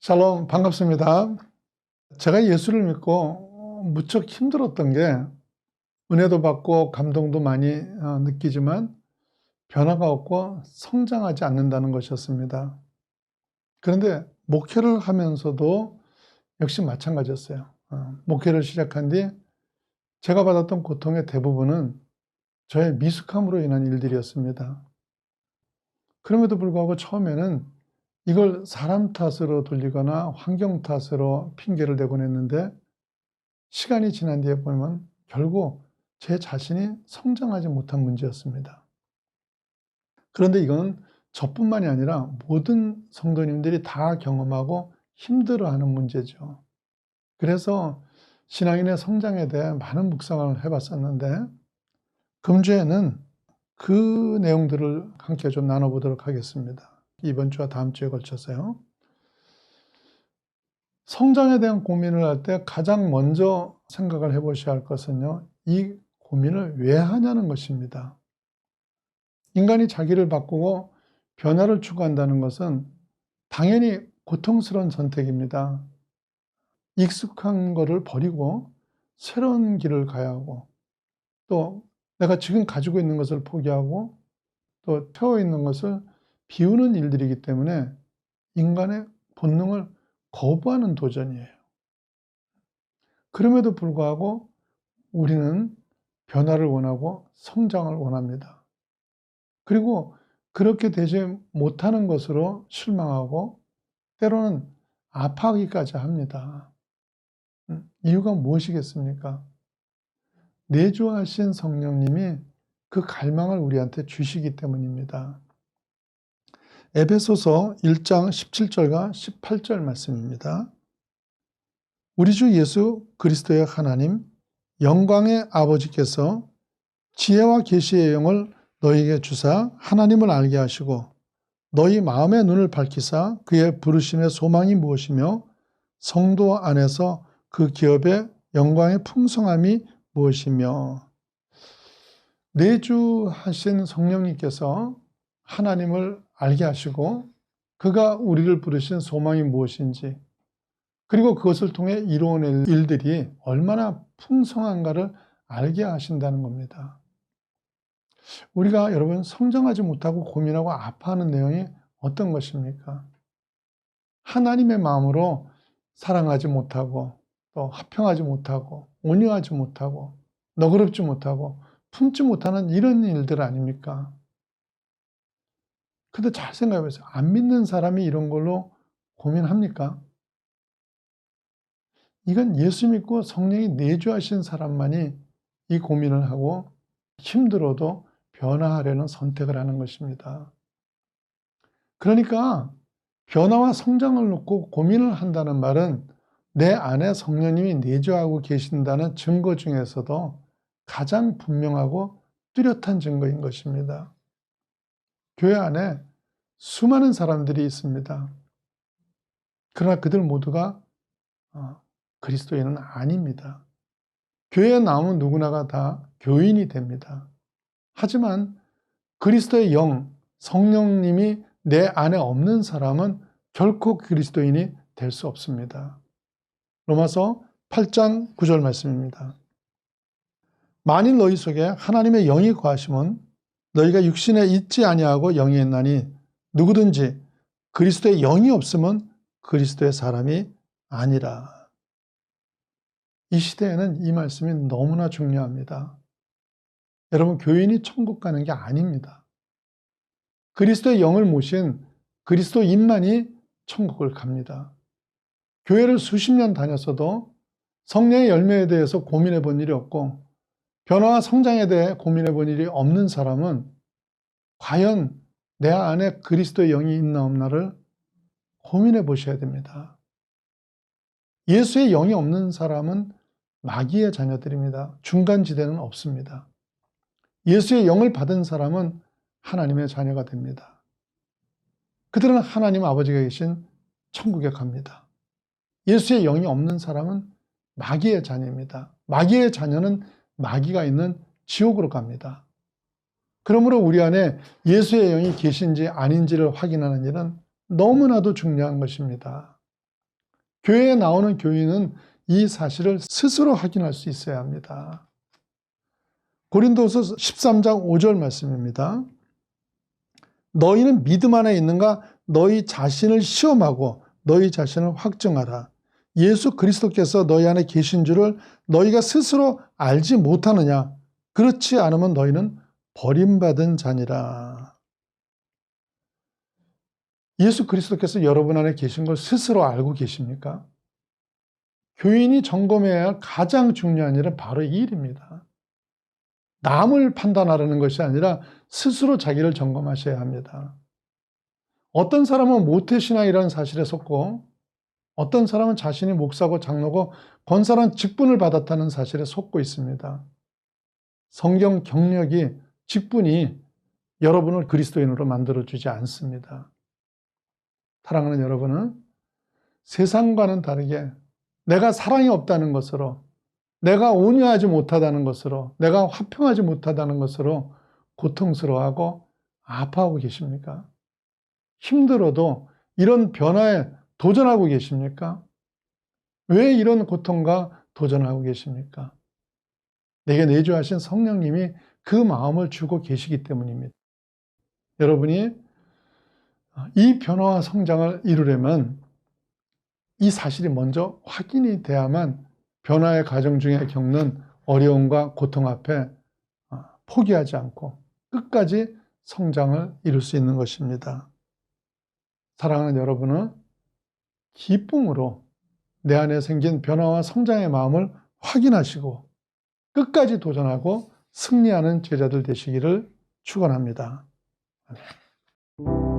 샬롬, 반갑습니다. 제가 예수를 믿고 무척 힘들었던 게 은혜도 받고 감동도 많이 느끼지만 변화가 없고 성장하지 않는다는 것이었습니다. 그런데 목회를 하면서도 역시 마찬가지였어요. 목회를 시작한 뒤 제가 받았던 고통의 대부분은 저의 미숙함으로 인한 일들이었습니다. 그럼에도 불구하고 처음에는 이걸 사람 탓으로 돌리거나 환경 탓으로 핑계를 대곤 했는데 시간이 지난 뒤에 보면 결국 제 자신이 성장하지 못한 문제였습니다. 그런데 이건 저뿐만이 아니라 모든 성도님들이 다 경험하고 힘들어하는 문제죠. 그래서 신앙인의 성장에 대해 많은 묵상을 해봤었는데 금주에는 그 내용들을 함께 좀 나눠보도록 하겠습니다. 이번 주와 다음 주에 걸쳐서요. 성장에 대한 고민을 할 때 가장 먼저 생각을 해보셔야 할 것은요, 이 고민을 왜 하냐는 것입니다. 인간이 자기를 바꾸고 변화를 추구한다는 것은 당연히 고통스러운 선택입니다. 익숙한 것을 버리고 새로운 길을 가야 하고, 또 내가 지금 가지고 있는 것을 포기하고 또 태워 있는 것을 비우는 일들이기 때문에 인간의 본능을 거부하는 도전이에요. 그럼에도 불구하고 우리는 변화를 원하고 성장을 원합니다. 그리고 그렇게 되지 못하는 것으로 실망하고 때로는 아파하기까지 합니다. 이유가 무엇이겠습니까? 내주하신 성령님이 그 갈망을 우리한테 주시기 때문입니다. 에베소서 1장 17절과 18절 말씀입니다. 우리 주 예수 그리스도의 하나님 영광의 아버지께서 지혜와 계시의 영을 너희에게 주사 하나님을 알게 하시고 너희 마음의 눈을 밝히사 그의 부르심의 소망이 무엇이며 성도 안에서 그 기업의 영광의 풍성함이 무엇이며. 내주하신 성령님께서 하나님을 알게 하시고 그가 우리를 부르신 소망이 무엇인지, 그리고 그것을 통해 이루어낼 일들이 얼마나 풍성한가를 알게 하신다는 겁니다. 우리가 여러분 성장하지 못하고 고민하고 아파하는 내용이 어떤 것입니까? 하나님의 마음으로 사랑하지 못하고 또 화평하지 못하고 온유하지 못하고 너그럽지 못하고 품지 못하는 이런 일들 아닙니까? 근데 잘 생각해 보세요. 안 믿는 사람이 이런 걸로 고민합니까? 이건 예수 믿고 성령이 내주하신 사람만이 이 고민을 하고 힘들어도 변화하려는 선택을 하는 것입니다. 그러니까 변화와 성장을 놓고 고민을 한다는 말은 내 안에 성령님이 내주하고 계신다는 증거 중에서도 가장 분명하고 뚜렷한 증거인 것입니다. 교회 안에 수많은 사람들이 있습니다. 그러나 그들 모두가 그리스도인은 아닙니다. 교회에 나오면 누구나가 다 교인이 됩니다. 하지만 그리스도의 영, 성령님이 내 안에 없는 사람은 결코 그리스도인이 될 수 없습니다. 로마서 8장 9절 말씀입니다. 만일 너희 속에 하나님의 영이 거하시면 너희가 육신에 있지 아니하고 영이 있나니 누구든지 그리스도의 영이 없으면 그리스도의 사람이 아니라. 이 시대에는 이 말씀이 너무나 중요합니다. 여러분, 교인이 천국 가는 게 아닙니다. 그리스도의 영을 모신 그리스도인만이 천국을 갑니다. 교회를 수십 년 다녔어도 성령의 열매에 대해서 고민해 본 일이 없고 변화와 성장에 대해 고민해 본 일이 없는 사람은 과연 내 안에 그리스도의 영이 있나 없나를 고민해 보셔야 됩니다. 예수의 영이 없는 사람은 마귀의 자녀들입니다. 중간지대는 없습니다. 예수의 영을 받은 사람은 하나님의 자녀가 됩니다. 그들은 하나님 아버지가 계신 천국에 갑니다. 예수의 영이 없는 사람은 마귀의 자녀입니다. 마귀의 자녀는 마귀가 있는 지옥으로 갑니다. 그러므로 우리 안에 예수의 영이 계신지 아닌지를 확인하는 일은 너무나도 중요한 것입니다. 교회에 나오는 교인은 이 사실을 스스로 확인할 수 있어야 합니다. 고린도서 13장 5절 말씀입니다. 너희는 믿음 안에 있는가? 너희 자신을 시험하고 너희 자신을 확증하라. 예수 그리스도께서 너희 안에 계신 줄을 너희가 스스로 알지 못하느냐? 그렇지 않으면 너희는 버림받은 자니라. 예수 그리스도께서 여러분 안에 계신 걸 스스로 알고 계십니까? 교인이 점검해야 할 가장 중요한 일은 바로 이 일입니다. 남을 판단하려는 것이 아니라 스스로 자기를 점검하셔야 합니다. 어떤 사람은 모태신앙이라는 사실에 속고 어떤 사람은 자신이 목사고 장로고 권사란 직분을 받았다는 사실에 속고 있습니다. 성경 경력이 직분이 여러분을 그리스도인으로 만들어주지 않습니다. 사랑하는 여러분은 세상과는 다르게 내가 사랑이 없다는 것으로, 내가 온유하지 못하다는 것으로, 내가 화평하지 못하다는 것으로 고통스러워하고 아파하고 계십니까? 힘들어도 이런 변화에 도전하고 계십니까? 왜 이런 고통과 도전하고 계십니까? 내게 내주하신 성령님이 그 마음을 주고 계시기 때문입니다. 여러분이 이 변화와 성장을 이루려면 이 사실이 먼저 확인이 돼야만 변화의 과정 중에 겪는 어려움과 고통 앞에 포기하지 않고 끝까지 성장을 이룰 수 있는 것입니다. 사랑하는 여러분은 기쁨으로 내 안에 생긴 변화와 성장의 마음을 확인하시고 끝까지 도전하고 승리하는 제자들 되시기를 축원합니다. 아멘.